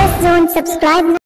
Latest zone subscribe.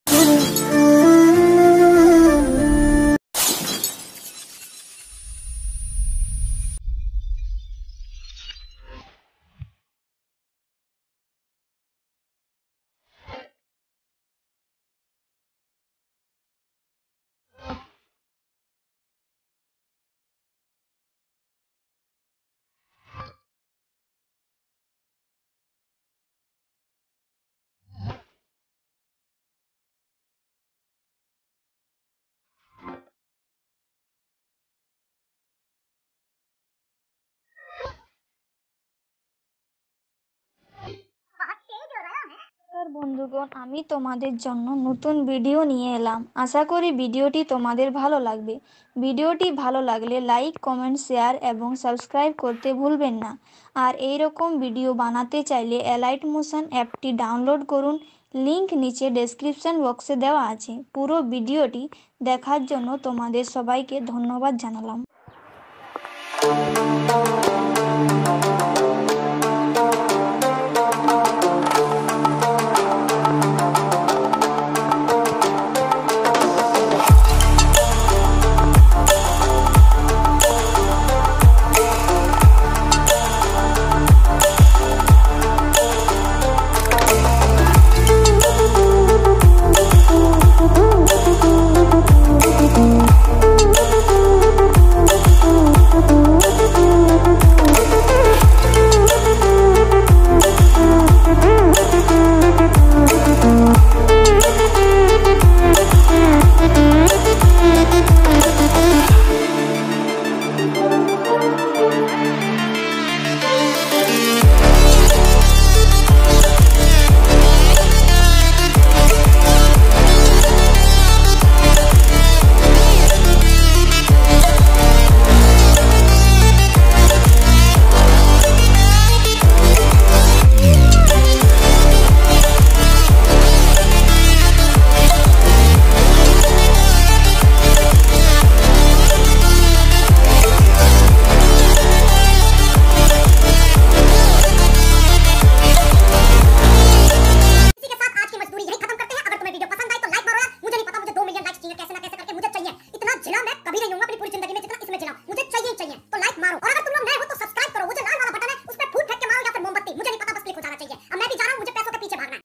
বন্ধুগণ, আমি তোমাদের জন্য নতুন ভিডিও নিয়ে এলাম। আশা করি ভিডিওটি তোমাদের ভালো লাগবে। ভিডিওটি ভালো লাগলে লাইক, কমেন্ট, শেয়ার এবং সাবস্ক্রাইব করতে ভুলবেন না। আর এই রকম ভিডিও বানাতে চাইলে এলাইট মোশন অ্যাপটি ডাউনলোড করুন। লিংক নিচে ডেসক্রিপশন বক্সে দেওয়া আছে। পুরো ভিডিওটি দেখার জন্য তোমাদের সবাইকে ধন্যবাদ জানালাম।